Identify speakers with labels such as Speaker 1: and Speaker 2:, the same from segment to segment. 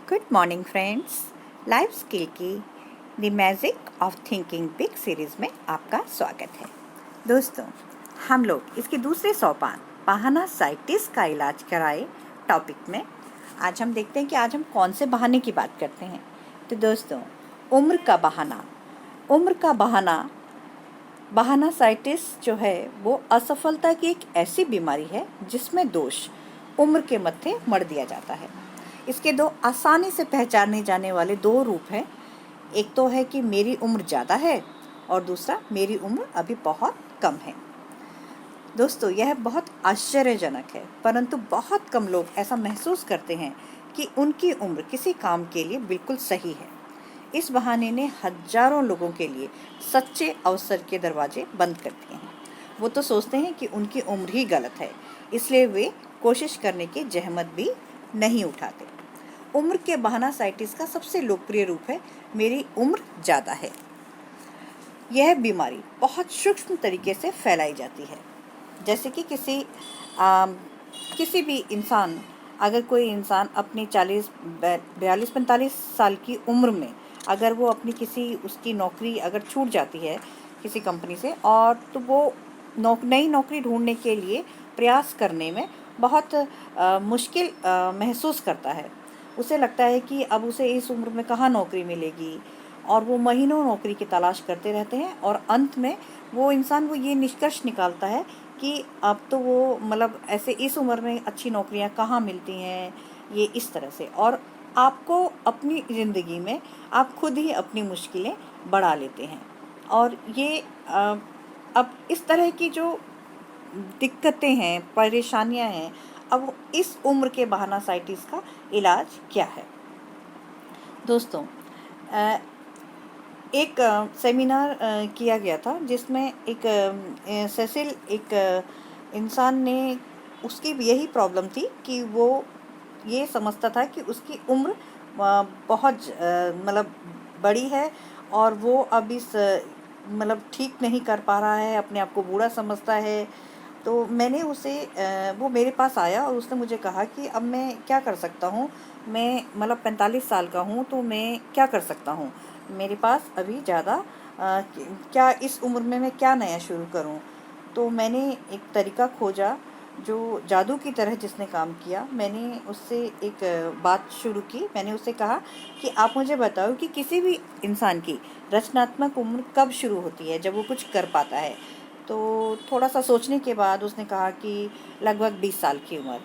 Speaker 1: Good morning friends. Life skill की the magic of thinking big series में आपका स्वागत है। दोस्तों, हम लोग इसके दूसरे सोपान बहाना साइटिस का इलाज कराए टॉपिक में आज हम देखते हैं कि आज हम कौन से बहाने की बात करते हैं। तो दोस्तों, उम्र का बहाना। उम्र का बहाना साइटिस जो है वो असफलता की एक ऐसी बीमारी है जिसमें दोष उम्र के मत्थे मढ़ दिया जाता है। इसके दो आसानी से पहचाने जाने वाले दो रूप हैं। एक तो है कि मेरी उम्र ज़्यादा है और दूसरा मेरी उम्र अभी बहुत कम है। दोस्तों, यह बहुत आश्चर्यजनक है, परंतु बहुत कम लोग ऐसा महसूस करते हैं कि उनकी उम्र किसी काम के लिए बिल्कुल सही है। इस बहाने ने हजारों लोगों के लिए सच्चे अवसर के दरवाजे बंद कर दिए हैं। वो तो सोचते हैं कि उनकी उम्र ही गलत है, इसलिए वे कोशिश करने की जहमत भी नहीं उठाते। उम्र के बहाना साइटिस का सबसे लोकप्रिय रूप है मेरी उम्र ज़्यादा है। यह बीमारी बहुत सूक्ष्म तरीके से फैलाई जाती है। जैसे कि किसी भी इंसान, अगर कोई इंसान अपनी 42-45 साल की उम्र में अगर वो अपनी किसी उसकी नौकरी अगर छूट जाती है किसी कंपनी से, और तो वो नई नौकरी ढूंढने के लिए प्रयास करने में बहुत मुश्किल महसूस करता है। उसे लगता है कि अब उसे इस उम्र में कहाँ नौकरी मिलेगी, और वो महीनों नौकरी की तलाश करते रहते हैं और अंत में वो इंसान वो ये निष्कर्ष निकालता है कि अब तो वो मतलब ऐसे इस उम्र में अच्छी नौकरियां कहाँ मिलती हैं, ये इस तरह से। और आपको अपनी ज़िंदगी में आप खुद ही अपनी मुश्किलें बढ़ा लेते हैं। और ये अब इस तरह की जो दिक्कतें हैं, परेशानियां हैं, अब इस उम्र के बहाना साइटिस का इलाज क्या है। दोस्तों, एक सेमिनार किया गया था जिसमें एक इंसान ने, उसकी यही प्रॉब्लम थी कि वो ये समझता था कि उसकी उम्र बहुत मतलब बड़ी है और वो अब इस मतलब ठीक नहीं कर पा रहा है, अपने आप को बूढ़ा समझता है। तो मैंने उसे वो मेरे पास आया और उसने मुझे कहा कि अब मैं क्या कर सकता हूँ। मैं मतलब 45 साल का हूँ, तो मैं क्या कर सकता हूँ, मेरे पास अभी ज़्यादा क्या इस उम्र में मैं क्या नया शुरू करूँ। तो मैंने एक तरीका खोजा जो जादू की तरह जिसने काम किया। मैंने उससे एक बात शुरू की। मैंने उससे कहा कि आप मुझे बताओ कि किसी भी इंसान की रचनात्मक उम्र कब शुरू होती है, जब वो कुछ कर पाता है। तो थोड़ा सा सोचने के बाद उसने कहा कि लगभग 20 साल की उम्र।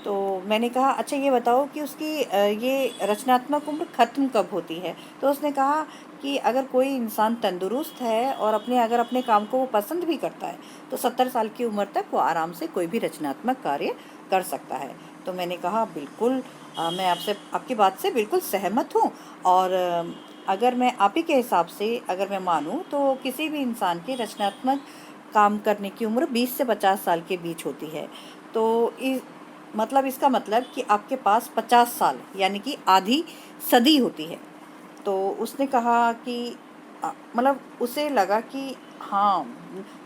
Speaker 1: तो मैंने कहा अच्छा ये बताओ कि उसकी ये रचनात्मक उम्र ख़त्म कब होती है। तो उसने कहा कि अगर कोई इंसान तंदुरुस्त है और अगर अपने काम को वो पसंद भी करता है तो 70 साल की उम्र तक वो आराम से कोई भी रचनात्मक कार्य कर सकता है। तो मैंने कहा बिल्कुल, मैं आपकी बात से बिल्कुल सहमत हूँ। और अगर मैं आप ही के हिसाब से अगर मैं मानूँ तो किसी भी इंसान की रचनात्मक काम करने की उम्र 20 से 50 साल के बीच होती है। तो इसका मतलब कि आपके पास 50 साल यानी कि आधी सदी होती है। तो उसने कहा कि मतलब उसे लगा कि हाँ।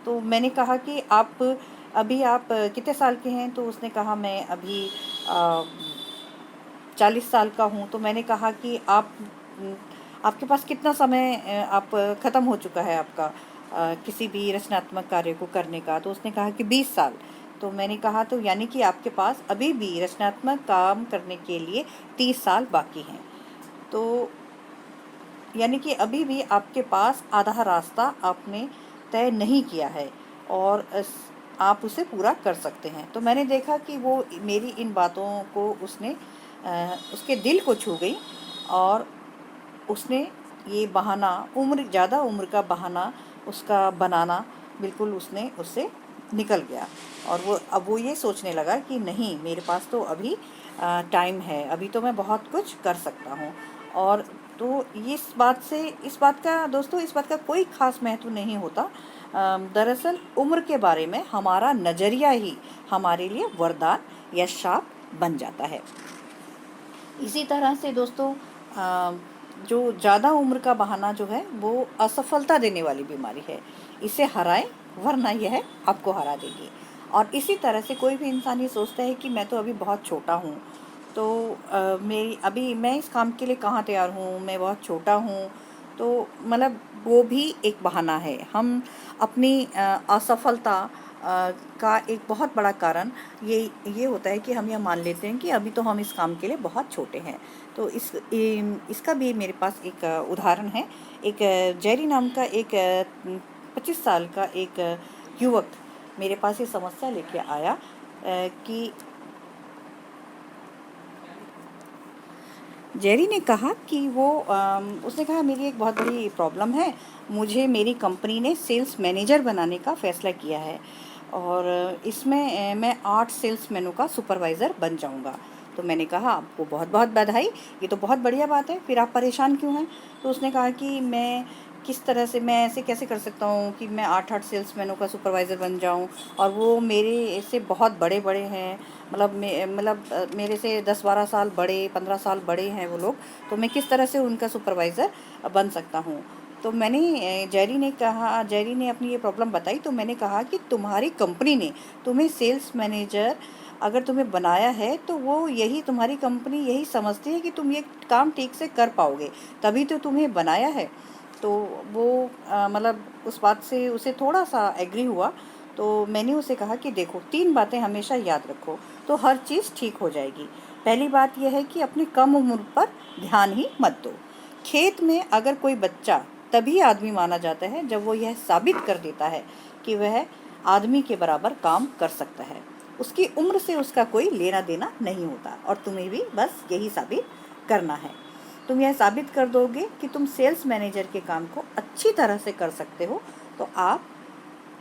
Speaker 1: तो मैंने कहा कि आप कितने साल के हैं। तो उसने कहा मैं अभी 40 साल का हूँ। तो मैंने कहा कि आपके पास कितना समय आप ख़त्म हो चुका है आपका किसी भी रचनात्मक कार्य को करने का। तो उसने कहा कि 20 साल। तो मैंने कहा तो यानी कि आपके पास अभी भी रचनात्मक काम करने के लिए 30 साल बाकी हैं। तो यानी कि अभी भी आपके पास आधा रास्ता आपने तय नहीं किया है और आप उसे पूरा कर सकते हैं। तो मैंने देखा कि वो मेरी इन बातों को उसके दिल को छू गई और उसने ये बहाना, ज़्यादा उम्र का बहाना उसका बनाना बिल्कुल उसने उससे निकल गया। और अब वो ये सोचने लगा कि नहीं, मेरे पास तो अभी टाइम है, अभी तो मैं बहुत कुछ कर सकता हूँ। और तो इस बात का दोस्तों, इस बात का कोई ख़ास महत्व नहीं होता। दरअसल उम्र के बारे में हमारा नज़रिया ही हमारे लिए वरदान या शाप बन जाता है। इसी तरह से दोस्तों, जो ज़्यादा उम्र का बहाना जो है वो असफलता देने वाली बीमारी है। इसे हराएं, वरना यह आपको हरा देगी। और इसी तरह से कोई भी इंसान ये सोचता है कि मैं तो अभी बहुत छोटा हूँ, तो मेरी अभी मैं इस काम के लिए कहाँ तैयार हूँ, मैं बहुत छोटा हूँ। तो मतलब वो भी एक बहाना है। हम अपनी असफलता का एक बहुत बड़ा कारण ये होता है कि हम यह मान लेते हैं कि अभी तो हम इस काम के लिए बहुत छोटे हैं। तो इसका भी मेरे पास एक उदाहरण है। एक जेरी नाम का एक 25 साल का एक युवक मेरे पास ये समस्या लेके आया कि जेरी ने कहा कि उसने कहा मेरी एक बहुत बड़ी प्रॉब्लम है, मुझे मेरी कंपनी ने सेल्स मैनेजर बनाने का फ़ैसला किया है और इसमें मैं 8 सेल्समैनों का सुपरवाइज़र बन जाऊंगा। तो मैंने कहा आपको बहुत बहुत बधाई, ये तो बहुत बढ़िया बात है, फिर आप परेशान क्यों हैं? तो उसने कहा कि मैं किस तरह से, मैं ऐसे कैसे कर सकता हूँ कि मैं 8-8 सेल्समैनों का सुपरवाइज़र बन जाऊँ, और वो मेरे से बहुत बड़े-बड़े हैं। मेरे से 10-12 साल बड़े, 15 साल बड़े हैं वो लोग। तो मैं किस तरह से उनका सुपरवाइज़र बन सकता हूँ? तो जेरी ने अपनी ये प्रॉब्लम बताई। तो मैंने कहा कि तुम्हारी कंपनी ने तुम्हें सेल्स मैनेजर अगर तुम्हें बनाया है, तो वो यही तुम्हारी कंपनी यही समझती है कि तुम ये काम ठीक से कर पाओगे, तभी तो तुम्हें बनाया है। तो वो उस बात से उसे थोड़ा सा एग्री हुआ। तो मैंने उसे कहा कि देखो, 3 बातें हमेशा याद रखो तो हर चीज़ ठीक हो जाएगी। पहली बात यह है कि अपनी कम उम्र पर ध्यान ही मत दो। खेत में अगर कोई बच्चा तभी आदमी माना जाता है जब वो यह साबित कर देता है कि वह आदमी के बराबर काम कर सकता है। उसकी उम्र से उसका कोई लेना देना नहीं होता, और तुम्हें भी बस यही साबित करना है। तुम यह साबित कर दोगे कि तुम सेल्स मैनेजर के काम को अच्छी तरह से कर सकते हो, तो आप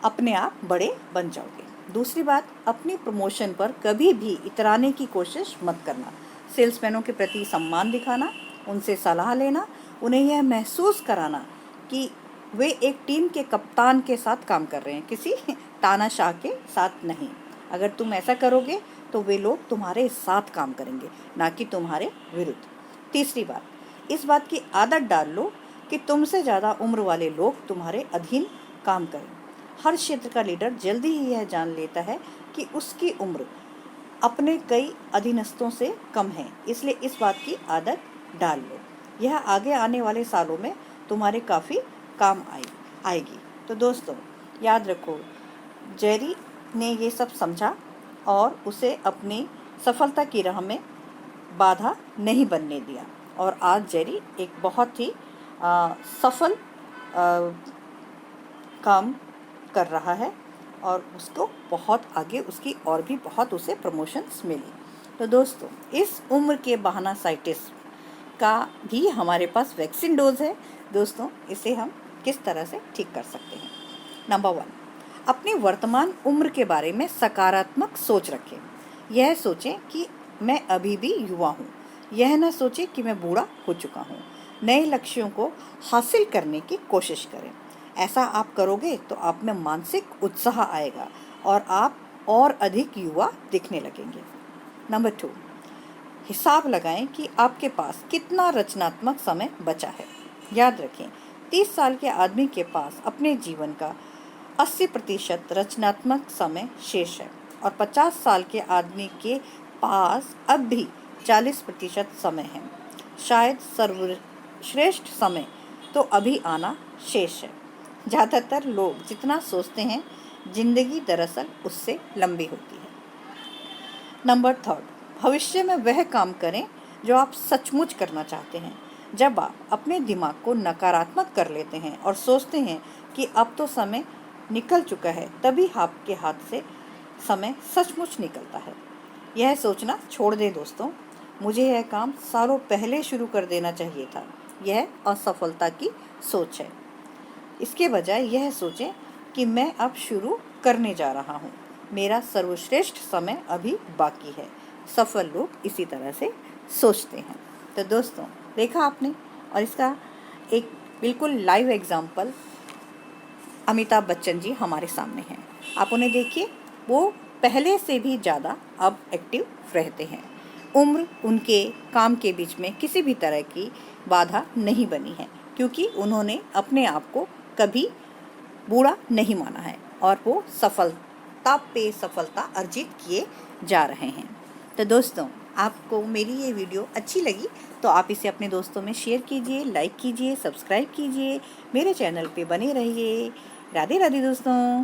Speaker 1: अपने आप बड़े बन जाओगे। दूसरी बात, अपनी प्रमोशन पर कभी भी इतराने की कोशिश मत करना। सेल्समैनों के प्रति सम्मान दिखाना, उनसे सलाह लेना, उन्हें यह महसूस कराना कि वे एक टीम के कप्तान के साथ काम कर रहे हैं, किसी तानाशाह के साथ नहीं। अगर तुम ऐसा करोगे तो वे लोग तुम्हारे साथ काम करेंगे, ना कि तुम्हारे विरुद्ध। तीसरी बात, इस बात की आदत डाल लो कि तुमसे ज़्यादा उम्र वाले लोग तुम्हारे अधीन काम करें। हर क्षेत्र का लीडर जल्दी ही यह जान लेता है कि उसकी उम्र अपने कई अधीनस्थों से कम है, इसलिए इस बात की आदत डाल लो। यह आगे आने वाले सालों में तुम्हारे काफ़ी काम आएगी। तो दोस्तों, याद रखो, जेरी ने ये सब समझा और उसे अपनी सफलता की राह में बाधा नहीं बनने दिया, और आज जेरी एक बहुत ही सफल काम कर रहा है, और उसको बहुत आगे उसकी और भी बहुत उसे प्रमोशंस मिली। तो दोस्तों, इस उम्र के बहानासाइटिस का भी हमारे पास वैक्सीन डोज है। दोस्तों, इसे हम किस तरह से ठीक कर सकते हैं? नंबर 1, अपनी वर्तमान उम्र के बारे में सकारात्मक सोच रखें। यह सोचें कि मैं अभी भी युवा हूँ, यह न सोचें कि मैं बूढ़ा हो चुका हूँ। नए लक्ष्यों को हासिल करने की कोशिश करें। ऐसा आप करोगे तो आप में मानसिक उत्साह आएगा और आप और अधिक युवा दिखने लगेंगे। नंबर 2, हिसाब लगाएं कि आपके पास कितना रचनात्मक समय बचा है। याद रखें, 30 साल के आदमी के पास अपने जीवन का 80% रचनात्मक समय शेष है, और 50 साल के आदमी के पास अब भी 40% समय है। शायद सर्वश्रेष्ठ समय तो अभी आना शेष है। ज़्यादातर लोग जितना सोचते हैं, जिंदगी दरअसल उससे लंबी होती है। नंबर 3, भविष्य में वह काम करें जो आप सचमुच करना चाहते हैं। जब आप अपने दिमाग को नकारात्मक कर लेते हैं और सोचते हैं कि अब तो समय निकल चुका है, तभी आपके हाथ से समय सचमुच निकलता है। यह सोचना छोड़ दें दोस्तों, मुझे यह काम सालों पहले शुरू कर देना चाहिए था। यह असफलता की सोच है। इसके बजाय यह सोचें कि मैं अब शुरू करने जा रहा हूँ, मेरा सर्वश्रेष्ठ समय अभी बाकी है। सफल लोग इसी तरह से सोचते हैं। तो दोस्तों, देखा आपने, और इसका एक बिल्कुल लाइव एग्जाम्पल अमिताभ बच्चन जी हमारे सामने हैं। आप उन्हें देखिए, वो पहले से भी ज़्यादा अब एक्टिव रहते हैं। उम्र उनके काम के बीच में किसी भी तरह की बाधा नहीं बनी है, क्योंकि उन्होंने अपने आप को कभी बूढ़ा नहीं माना है, और वो सफलता पे सफलता अर्जित किए जा रहे हैं। तो दोस्तों, आपको मेरी ये वीडियो अच्छी लगी तो आप इसे अपने दोस्तों में शेयर कीजिए, लाइक कीजिए, सब्सक्राइब कीजिए, मेरे चैनल पे बने रहिए। राधे राधे दोस्तों।